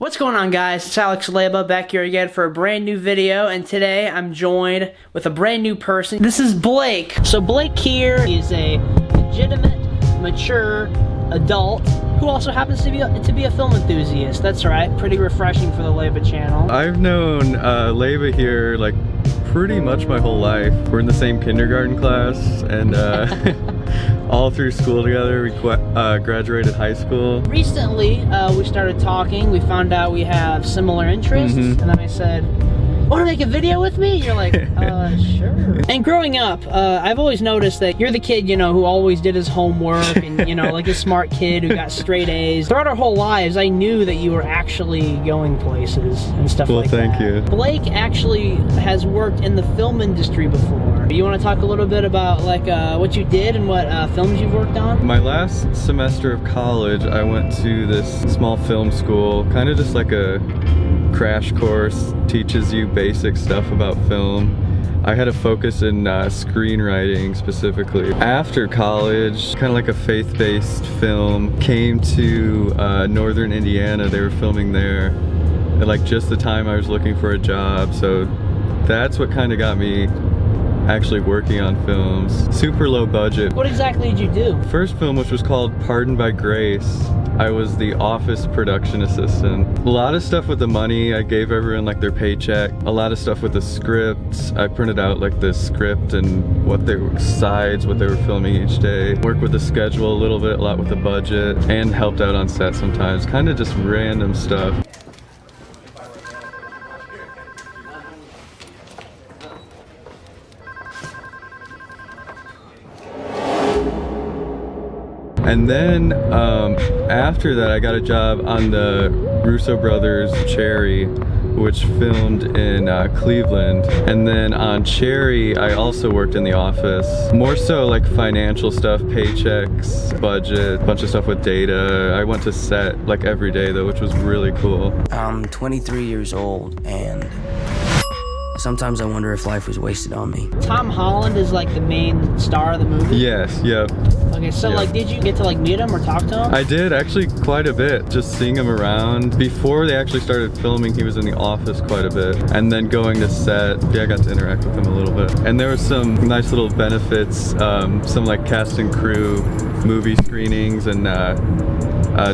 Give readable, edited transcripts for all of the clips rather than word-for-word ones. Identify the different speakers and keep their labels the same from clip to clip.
Speaker 1: What's going on, guys? It's Alex Leba back here again for a brand new video, and today I'm joined with a brand new person. This is Blake. So Blake here is a legitimate, mature adult who also happens to be a film enthusiast. That's right, pretty refreshing for the Leba channel.
Speaker 2: I've known Leba here like pretty much my whole life. We're in the same kindergarten class and all through school together. We graduated high school.
Speaker 1: Recently, we started talking. We found out we have similar interests, and then I said, "Want to make a video with me?" You're like, sure. And growing up, I've always noticed that you're the kid, you know, who always did his homework and, you know, like a smart kid who got straight A's. Throughout our whole lives, I knew that you were actually going places and stuff like that.
Speaker 2: Well, thank you.
Speaker 1: Blake actually has worked in the film industry before. You want to talk a little bit about like what you did and what films you've worked on?
Speaker 2: My last semester of college, I went to this small film school, kind of just like a crash course, teaches you basic stuff about film. I had a focus in screenwriting specifically. After college, kind of like a faith-based film, came to northern Indiana. They were filming there at like just the time I was looking for a job, so that's what kind of got me actually working on films. Super low budget.
Speaker 1: What exactly did you do?
Speaker 2: First film, which was called Pardoned by Grace, I was the office production assistant. A lot of stuff with the money, I gave everyone like their paycheck. A lot of stuff with the scripts. I printed out like the script and what they were filming each day. Worked with the schedule a little bit, a lot with the budget, and helped out on set sometimes. Kind of just random stuff. And then after that, I got a job on the Russo brothers' Cherry, which filmed in Cleveland. And then on Cherry, I also worked in the office. More so like financial stuff, paychecks, budget, a bunch of stuff with data. I went to set like every day though, which was really cool.
Speaker 3: I'm 23 years old and sometimes I wonder if life was wasted on me.
Speaker 1: Tom Holland is like the main star of the movie?
Speaker 2: Yes, yep.
Speaker 1: Okay, so like, did you get to like meet him or talk to him?
Speaker 2: I did, actually quite a bit. Just seeing him around. Before they actually started filming, he was in the office quite a bit. And then going to set, yeah, I got to interact with him a little bit. And there were some nice little benefits, some like cast and crew movie screenings and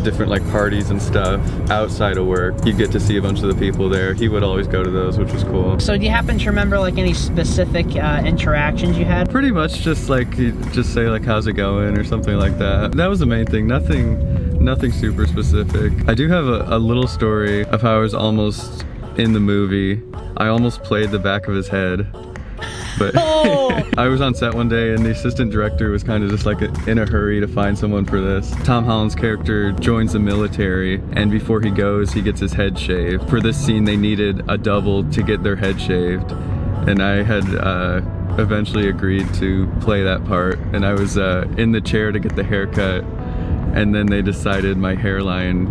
Speaker 2: different like parties and stuff outside of work. You'd get to see a bunch of the people there. He would always go to those, which was cool.
Speaker 1: So do you happen to remember like any specific interactions you had?
Speaker 2: Pretty much just like, he'd just say like, how's it going or something like that. That was the main thing, nothing super specific. I do have a little story of how I was almost in the movie. I almost played the back of his head. But I was on set one day and the assistant director was kind of just like in a hurry to find someone for this. Tom Holland's character joins the military and before he goes, he gets his head shaved. For this scene, they needed a double to get their head shaved. And I had eventually agreed to play that part. And I was in the chair to get the haircut. And then they decided my hairline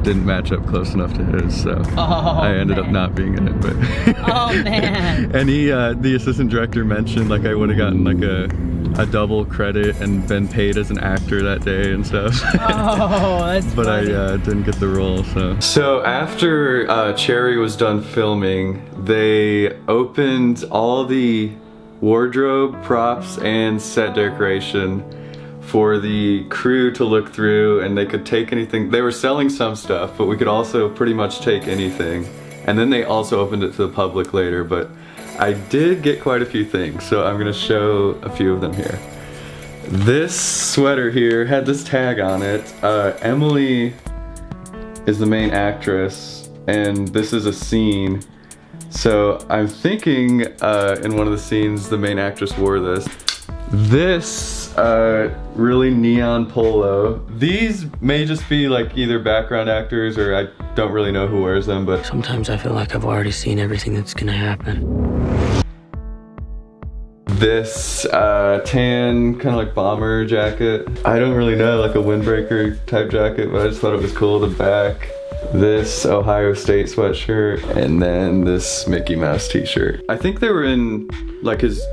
Speaker 2: didn't match up close enough to his, so I ended up not being in it. But
Speaker 1: oh man!
Speaker 2: And the assistant director mentioned like I would have gotten like a double credit and been paid as an actor that day and stuff.
Speaker 1: Oh, that's
Speaker 2: But
Speaker 1: funny.
Speaker 2: I didn't get the role, so. So after Cherry was done filming, they opened all the wardrobe, props, and set decoration for the crew to look through, and they could take anything. They were selling some stuff, but we could also pretty much take anything. And then they also opened it to the public later, but I did get quite a few things, so I'm gonna show a few of them here. This sweater here had this tag on it. Emily is the main actress, and this is a scene. So I'm thinking in one of the scenes, the main actress wore this. This really neon polo. These may just be like either background actors or I don't really know who wears them, but
Speaker 3: Sometimes I feel like I've already seen everything that's gonna happen.
Speaker 2: this tan kind of like bomber jacket. I don't really know, like a windbreaker type jacket, but I just thought it was cool. The back. This Ohio State sweatshirt, and then this Mickey Mouse t-shirt. I think they were in like his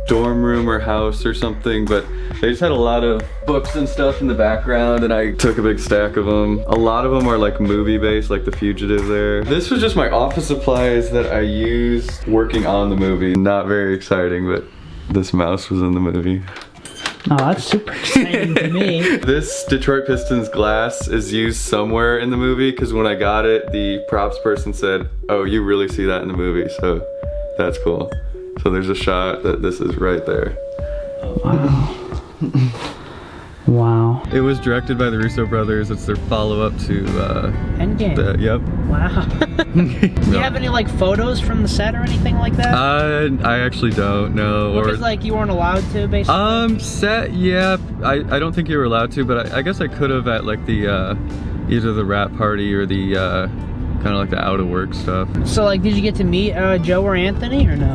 Speaker 2: dorm room or house or something, but they just had a lot of books and stuff in the background, and I took a big stack of them. A lot of them are like movie based, like The Fugitive there. This was just my office supplies that I used working on the movie. Not very exciting, but this mouse was in the movie.
Speaker 1: Oh, that's super exciting to me.
Speaker 2: This Detroit Pistons glass is used somewhere in the movie, because when I got it, the props person said, oh, you really see that in the movie, so that's cool. So there's a shot that this is right there.
Speaker 1: Wow. Wow.
Speaker 2: It was directed by the Russo brothers. It's their follow-up to
Speaker 1: Endgame.
Speaker 2: Yep.
Speaker 1: Wow. Do you have any like photos from the set or anything like that?
Speaker 2: I actually don't know.
Speaker 1: Because like you weren't allowed to, basically.
Speaker 2: Set, yeah. I don't think you were allowed to, but I guess I could have at like the either the rap party or the kind of like the out of work stuff.
Speaker 1: So like, did you get to meet Joe or Anthony or no?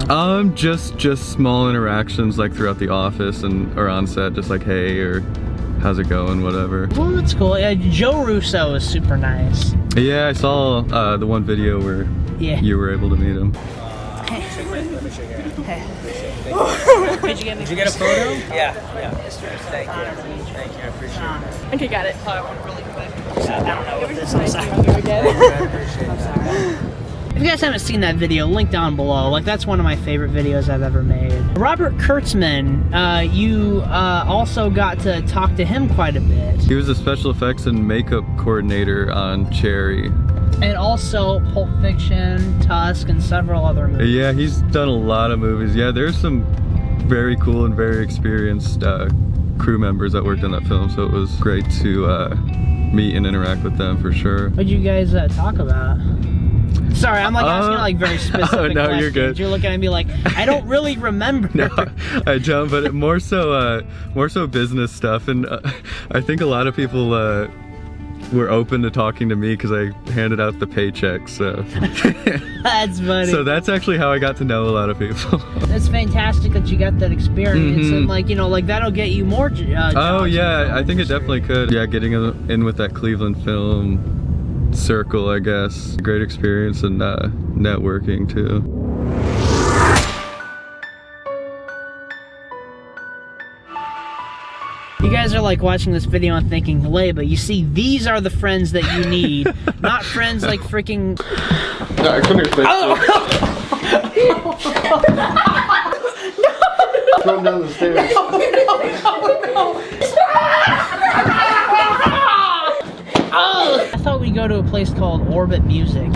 Speaker 2: Just small interactions like throughout the office and or on set, just like hey or how's it going, whatever.
Speaker 1: Well, that's cool. Yeah, Joe Russo is super nice.
Speaker 2: Yeah, I saw the one video where you were able to meet him.
Speaker 1: Did you get a photo?
Speaker 4: Yeah. Thank you. I appreciate it.
Speaker 5: Okay, got it.
Speaker 1: Really quick. I don't know what this is. I'm sorry. If you guys haven't seen that video, link down below. Like, that's one of my favorite videos I've ever made. Robert Kurtzman, you also got to talk to him quite a bit.
Speaker 2: He was a special effects and makeup coordinator on Cherry.
Speaker 1: And also Pulp Fiction, Tusk, and several other movies.
Speaker 2: Yeah, he's done a lot of movies. Yeah, there's some very cool and very experienced crew members that worked on that film, so it was great to meet and interact with them for sure.
Speaker 1: What'd you guys talk about? Sorry, I'm like asking like very specific
Speaker 2: oh, no,
Speaker 1: questions.
Speaker 2: you're good.
Speaker 1: You're looking at me like, I don't really remember.
Speaker 2: No, I don't, but more so business stuff, and I think a lot of people were open to talking to me because I handed out the paychecks, so.
Speaker 1: That's funny.
Speaker 2: So that's actually how I got to know a lot of people.
Speaker 1: It's fantastic that you got that experience, and like, you know, like that'll get you more jobs.
Speaker 2: Oh yeah, I think it definitely could. Yeah, getting in with that Cleveland film circle, I guess. Great experience and networking too.
Speaker 1: You guys are like watching this video and thinking, Leba, you see, these are the friends that you need, not friends like freaking.
Speaker 2: Alright, come here, please.
Speaker 1: Oh!
Speaker 2: No! Throw him down the stairs.
Speaker 1: I thought we'd go to a place called Orbit Music.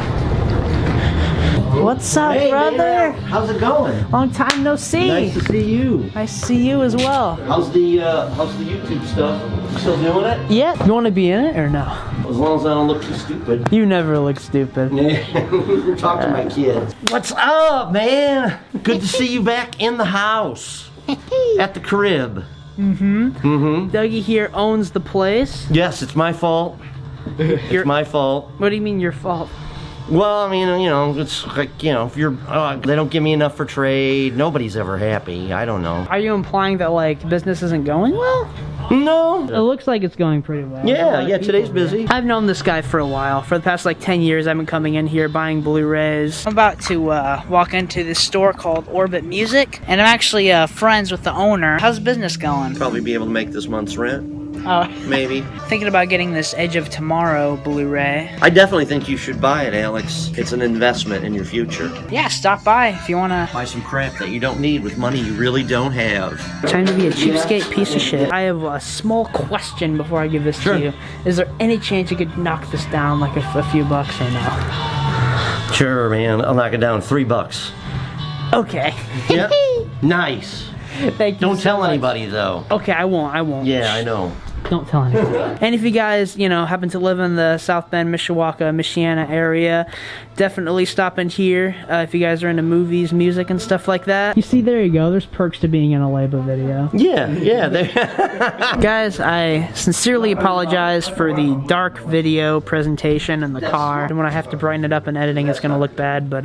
Speaker 1: What's up, brother?
Speaker 6: Man, how's it going?
Speaker 1: Long time no see.
Speaker 6: Nice to see you.
Speaker 1: Nice to see you as well.
Speaker 6: How's the YouTube stuff? You still doing it?
Speaker 1: Yeah. You want to be in it or no?
Speaker 6: As long as I don't look too stupid.
Speaker 1: You never look stupid.
Speaker 6: Yeah. Talk to my kids. What's up, man? Good to see you back in the house. At the crib.
Speaker 1: Dougie here owns the place.
Speaker 6: Yes, it's my fault. It's my fault.
Speaker 1: What do you mean your fault?
Speaker 6: Well, I mean, you know, it's like, you know, if you're, they don't give me enough for trade, nobody's ever happy. I don't know.
Speaker 1: Are you implying that like business isn't going well?
Speaker 6: No.
Speaker 1: It looks like it's going pretty well.
Speaker 6: Yeah, today's busy.
Speaker 1: I've known this guy for a while. For the past like 10 years, I've been coming in here buying Blu-rays. I'm about to walk into this store called Orbit Music, and I'm actually friends with the owner. How's business going?
Speaker 6: Probably be able to make this month's rent.
Speaker 1: Oh,
Speaker 6: Maybe.
Speaker 1: thinking about getting this Edge of Tomorrow Blu-ray.
Speaker 6: I definitely think you should buy it, Alex. It's an investment in your future.
Speaker 1: Yeah, stop by if you wanna.
Speaker 6: Buy some crap that you don't need with money you really don't have.
Speaker 1: Time to be a cheapskate piece of shit. I have a small question before I give this to you. Is there any chance you could knock this down like a few bucks or no?
Speaker 6: Sure, man. I'll knock it down $3.
Speaker 1: Okay.
Speaker 6: Yep. Nice.
Speaker 1: Thank you.
Speaker 6: Don't
Speaker 1: so
Speaker 6: tell
Speaker 1: much.
Speaker 6: anybody, though.
Speaker 1: Okay, I won't.
Speaker 6: Yeah, I know.
Speaker 1: Don't tell anyone. And if you guys, you know, happen to live in the South Bend, Mishawaka, Michiana area, definitely stop in here if you guys are into movies, music, and stuff like that. You see, there you go. There's perks to being in a Leba video.
Speaker 6: Yeah.
Speaker 1: Guys, I sincerely apologize for the dark video presentation in the car. And when I have to brighten it up in editing, it's going to look bad, but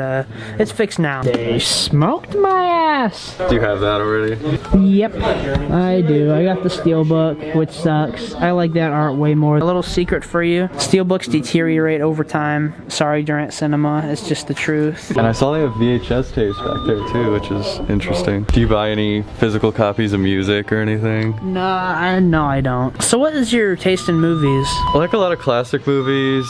Speaker 1: it's fixed now. They smoked my ass.
Speaker 2: Do you have that already?
Speaker 1: Yep, I do. I got the Steelbook, which bucks. I like that art way more. A little secret for you. Steelbooks deteriorate over time. Sorry, Durant Cinema. It's just the truth.
Speaker 2: And I saw they have VHS tapes back there too, which is interesting. Do you buy any physical copies of music or anything?
Speaker 1: No, I don't. So what is your taste in movies?
Speaker 2: I like a lot of classic movies,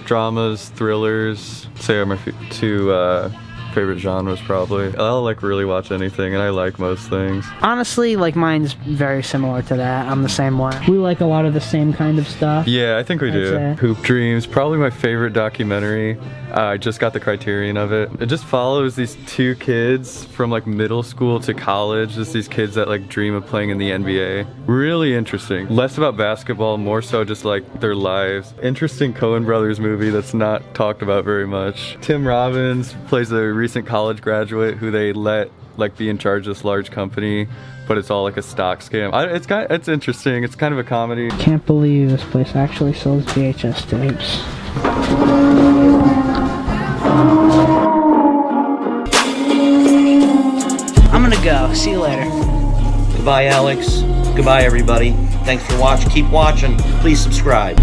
Speaker 2: dramas, thrillers. Say are my two favorite genres probably. I'll like really watch anything, and I like most things.
Speaker 1: Honestly, like mine's very similar to that. I'm the same way. We like a lot of the same kind of stuff.
Speaker 2: Yeah, I think we do. Hoop Dreams, probably my favorite documentary. I just got the Criterion of it. It just follows these two kids from like middle school to college. Just these kids that like dream of playing in the NBA. Really interesting. Less about basketball, more so just like their lives. Interesting Coen Brothers movie that's not talked about very much. Tim Robbins plays a recent college graduate who they let like be in charge of this large company, but it's all like a stock scam. It's interesting. It's kind of a comedy.
Speaker 1: Can't believe this place actually sells VHS tapes. I'm gonna go. See you later.
Speaker 6: Goodbye, Alex. Goodbye, everybody. Thanks for watching. Keep watching. Please subscribe.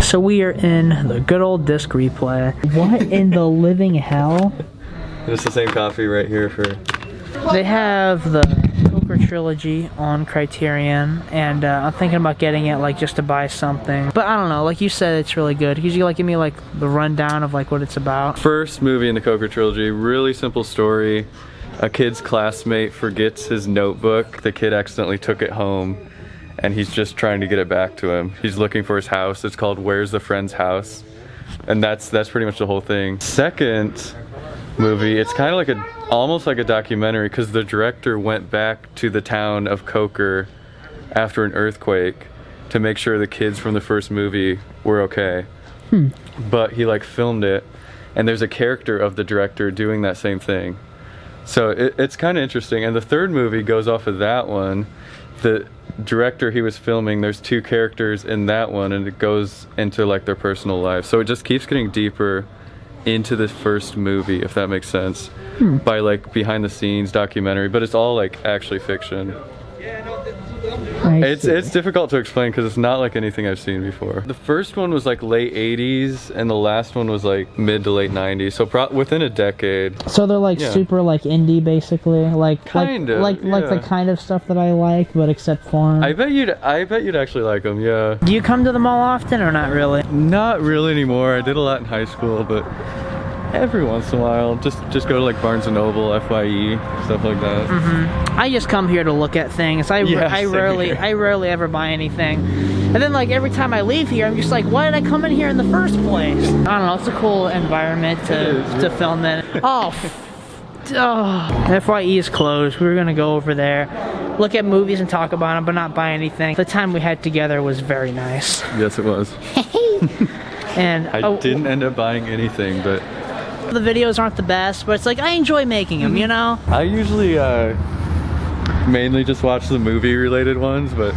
Speaker 1: So we are in the good old disc replay. What in the living hell?
Speaker 2: It's the same coffee right here for...
Speaker 1: They have the Coker trilogy on Criterion, and I'm thinking about getting it like just to buy something. But I don't know, like you said, it's really good. Could you like give me like the rundown of like what it's about?
Speaker 2: First movie in the Coker trilogy, really simple story. A kid's classmate forgets his notebook. The kid accidentally took it home, and he's just trying to get it back to him. He's looking for his house. It's called Where's the Friend's House? And that's pretty much the whole thing. Second movie, it's kind of like almost like a documentary, because the director went back to the town of Coker after an earthquake to make sure the kids from the first movie were okay. But he like filmed it, and there's a character of the director doing that same thing. So it's kind of interesting. And the third movie goes off of that one. The director he was filming, there's two characters in that one, and it goes into like their personal life. So it just keeps getting deeper into the first movie, if that makes sense. By like behind the scenes documentary, but it's all like actually fiction. It's difficult to explain because it's not like anything I've seen before. The first one was like late 80s, and the last one was like mid to late 90s, so within a decade.
Speaker 1: So they're like super like indie, basically, like
Speaker 2: kind of
Speaker 1: like the kind of stuff that I like, but except foreign.
Speaker 2: I bet you'd actually like them. Yeah.
Speaker 1: Do you come to the mall often or not really?
Speaker 2: Not really anymore. I did a lot in high school, but every once in a while, just go to like Barnes & Noble, FYE, stuff like that.
Speaker 1: I just come here to look at things. I rarely ever buy anything. And then like every time I leave here, I'm just like, why did I come in here in the first place? I don't know, it's a cool environment to film in. FYE is closed. We were gonna go over there, look at movies and talk about them, but not buy anything. The time we had together was very nice.
Speaker 2: Yes, it was.
Speaker 1: And
Speaker 2: I didn't end up buying anything, but
Speaker 1: the videos aren't the best, but it's like I enjoy making them, you know?
Speaker 2: I usually mainly just watch the movie related ones, but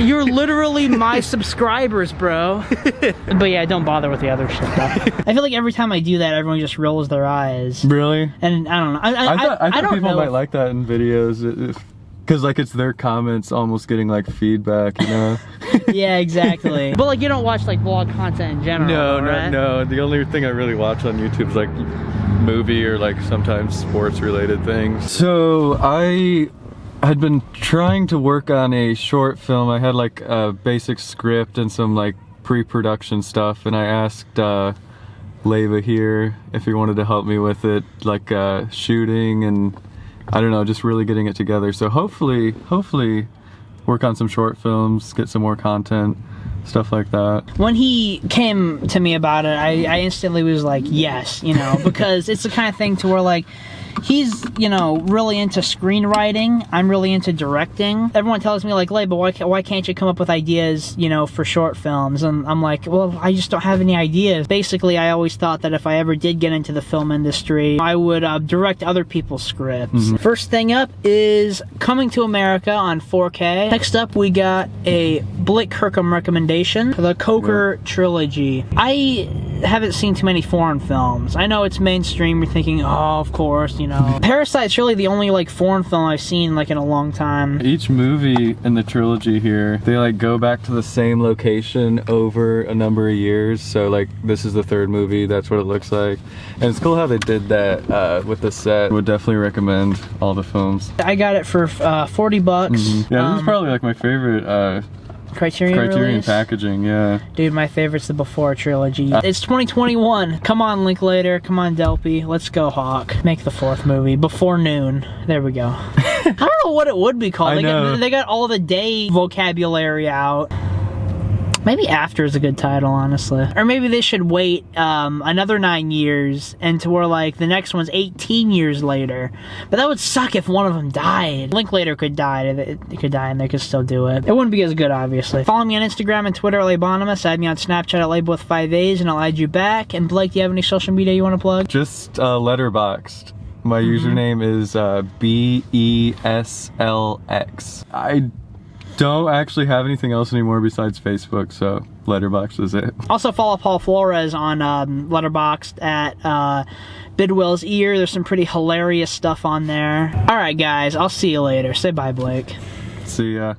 Speaker 1: you're literally my subscribers, bro. But yeah, don't bother with the other stuff. I feel like every time I do that, everyone just rolls their eyes.
Speaker 2: Really?
Speaker 1: And I don't know.
Speaker 2: I thought
Speaker 1: don't
Speaker 2: people
Speaker 1: know
Speaker 2: might like that in videos, because like it's their comments almost getting like feedback, you know?
Speaker 1: Yeah, exactly. But like you don't watch like vlog content in general, right?
Speaker 2: No. The only thing I really watch on YouTube is like movie or like sometimes sports related things. So I had been trying to work on a short film. I had like a basic script and some like pre-production stuff, and I asked Leva here if he wanted to help me with it, like shooting and I don't know, just really getting it together. So hopefully work on some short films, get some more content, stuff like that. When
Speaker 1: he came to me about it, I instantly was like, yes, you know, because it's the kind of thing to where like, he's, you know, really into screenwriting. I'm really into directing. Everyone tells me like, but why can't you come up with ideas, you know, for short films? And I'm like, well, I just don't have any ideas. Basically, I always thought that if I ever did get into the film industry, I would direct other people's scripts. First thing up is Coming to America on 4K. Next up, we got a Blake Kirkham recommendation, the Coker trilogy. I haven't seen too many foreign films. I know it's mainstream, you're thinking, oh, of course, you know. Parasite's really the only, like, foreign film I've seen, like, in a long time.
Speaker 2: Each movie in the trilogy here, they like go back to the same location over a number of years. So like this is the third movie, that's what it looks like. And it's cool how they did that with the set. Would definitely recommend all the films.
Speaker 1: I got it for 40 bucks.
Speaker 2: Yeah, this is probably like my favorite
Speaker 1: Criterion release?
Speaker 2: packaging, yeah.
Speaker 1: Dude, my favorite's the Before trilogy. It's 2021. Come on, Linklater. Come on, Delpy. Let's go, Hawk. Make the fourth movie. Before Noon. There we go. I don't know what it would be called. They got all the day vocabulary out. Maybe After is a good title, honestly. Or maybe they should wait another 9 years and to where like the next one's 18 years later. But that would suck if one of them died. Linklater could die. It could die and they could still do it. It wouldn't be as good, obviously. Follow me on Instagram and Twitter, Labonimus. Add me on Snapchat at Label with 5 A's and I'll add you back. And Blake, do you have any social media you want to plug?
Speaker 2: Just Letterboxd. My username is BESLX. I don't actually have anything else anymore besides Facebook, so Letterboxd is it.
Speaker 1: Also follow Paul Flores on Letterboxd at Bidwell's Ear. There's some pretty hilarious stuff on there. Alright guys, I'll see you later. Say bye, Blake.
Speaker 2: See ya.